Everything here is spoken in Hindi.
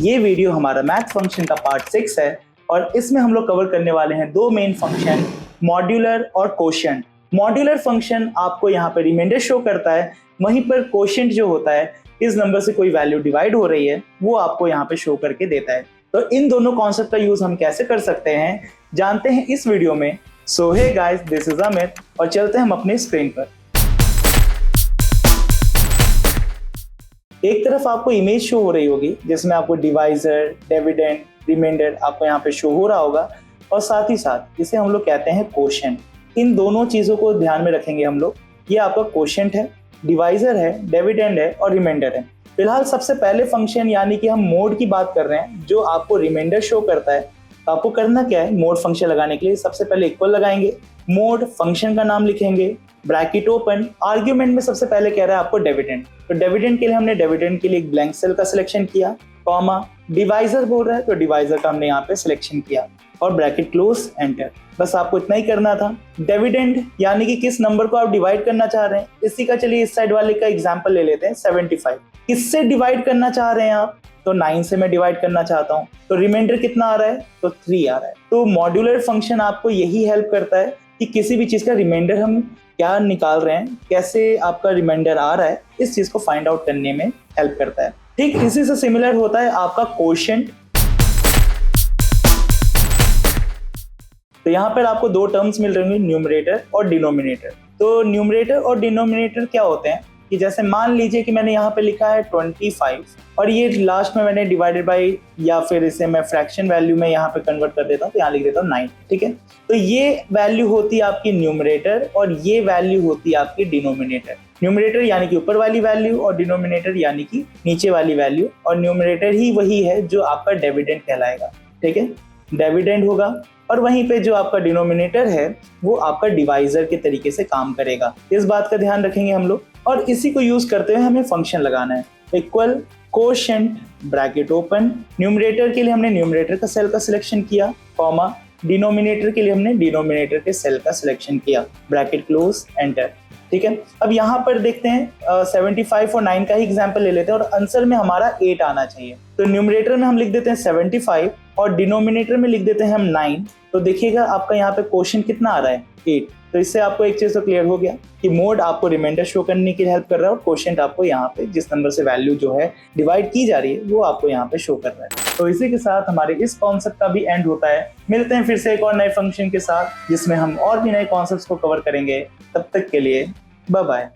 ये वीडियो हमारा मैथ फंक्शन का पार्ट 6 है और इसमें हम लोग कवर करने वाले हैं दो मेन फंक्शन, मॉड्यूलर और कोशेंट। मॉड्यूलर फंक्शन आपको यहाँ पर रिमाइंडर शो करता है, वहीं पर कोशेंट जो होता है इस नंबर से कोई वैल्यू डिवाइड हो रही है वो आपको यहाँ पे शो करके देता है। तो इन दोनों कॉन्सेप्ट का यूज हम कैसे कर सकते हैं जानते हैं इस वीडियो में। So hey guys, this is Amit और चलते हैं हम अपनी स्क्रीन पर। एक तरफ आपको इमेज शो हो रही होगी जिसमें आपको डिवाइजर, डिविडेंड, रिमाइंडर आपको यहाँ पे शो हो रहा होगा और साथ ही साथ इसे हम लोग कहते हैं कोशेंट। इन दोनों चीजों को ध्यान में रखेंगे हम लोग। ये आपका कोशेंट है, डिवाइजर है, डिविडेंड है और रिमाइंडर है। फिलहाल सबसे पहले फंक्शन यानी कि हम मोड की बात कर रहे हैं जो आपको रिमाइंडर शो करता है। तो आपको करना क्या है, मोड फंक्शन लगाने के लिए सबसे पहले इक्वल लगाएंगे, मोड फंक्शन का नाम लिखेंगे, ब्रैकेट ओपन, आर्ग्यूमेंट में सबसे पहले कह रहा है आपको डिविडेंड। तो डिविडेंड के लिए हमने डिविडेंड के लिए एक ब्लैंक सेल का सिलेक्शन किया, कॉमा, डिवाइजर बोल रहा है तो डिवाइजर का हमने यहाँ पे सिलेक्शन किया और ब्रैकेट क्लोज, एंटर। बस आपको इतना ही करना था। डिविडेंड यानी कि किस नंबर को आप डिवाइड करना चाह रहे हैं, इसी का चलिए इस साइड वाले का एग्जांपल ले लेते हैं। 75 किससे डिवाइड करना चाह रहे हैं आप, तो 9 से मैं डिवाइड करना चाहता हूँ। तो रिमाइंडर कितना आ रहा है, तो 3 आ रहा है। तो मॉड्यूलर फंक्शन आपको यही हेल्प करता है कि किसी भी चीज का रिमाइंडर हम क्या निकाल रहे हैं, कैसे आपका रिमाइंडर आ रहा है, इस चीज को फाइंड आउट करने में हेल्प करता है। ठीक इसी से सिमिलर होता है आपका कोशेंट। तो यहाँ पर आपको दो टर्म्स मिल रहे हैं, न्यूमरेटर और डिनोमिनेटर। तो न्यूमरेटर और डिनोमिनेटर क्या होते हैं कि जैसे मान लीजिए कि मैंने यहाँ पे लिखा है 25 और ये लास्ट में मैंने डिवाइडेड बाई या फिर इसे मैं फ्रैक्शन वैल्यू में यहाँ पे कन्वर्ट कर देता हूँ, तो यहाँ लिख देता हूँ 9। ठीक है, तो ये वैल्यू होती है आपकी न्यूमरेटर और ये वैल्यू होती है आपकी डिनोमिनेटर। न्यूमरेटर यानी कि ऊपर वाली वैल्यू और डिनोमिनेटर यानी कि नीचे वाली वैल्यू, और न्यूमरेटर ही वही है जो आपका डिविडेंड कहलाएगा। ठीक है, डिविडेंड होगा और वहीं पे जो आपका डिनोमिनेटर है वो आपका डिवाइजर के तरीके से काम करेगा। इस बात का ध्यान रखेंगे हम लोग और इसी को यूज करते हुए हमें फंक्शन लगाना है। Equal quotient, bracket open, numerator के लिए हमने न्यूमरेटर का सेल का सिलेक्शन किया, कॉमा, डिनोमिनेटर के लिए हमने डिनोमिनेटर के सेल का सिलेक्शन किया, ब्रैकेट क्लोज, एंटर। ठीक है, अब यहाँ पर देखते हैं 75 और 9 का ही एग्जाम्पल ले लेते हैं और आंसर में हमारा 8 आना चाहिए। तो न्यूमरेटर में हम लिख देते हैं 75 और डिनोमिनेटर में लिख देते हैं हम 9। तो देखिएगा आपका यहाँ पे क्वेश्चन कितना आ रहा है, 8। तो इससे आपको एक चीज तो क्लियर हो गया कि मोड आपको रिमाइंडर शो करने की हेल्प कर रहा है और क्वोशिएंट आपको यहाँ पे जिस नंबर से वैल्यू जो है डिवाइड की जा रही है वो आपको यहाँ पे शो कर रहा है। तो इसी के साथ हमारे इस कॉन्सेप्ट का भी एंड होता है। मिलते हैं फिर से एक और नए फंक्शन के साथ जिसमें हम और भी नए कॉन्सेप्ट्स को कवर करेंगे। तब तक के लिए बाय बाय।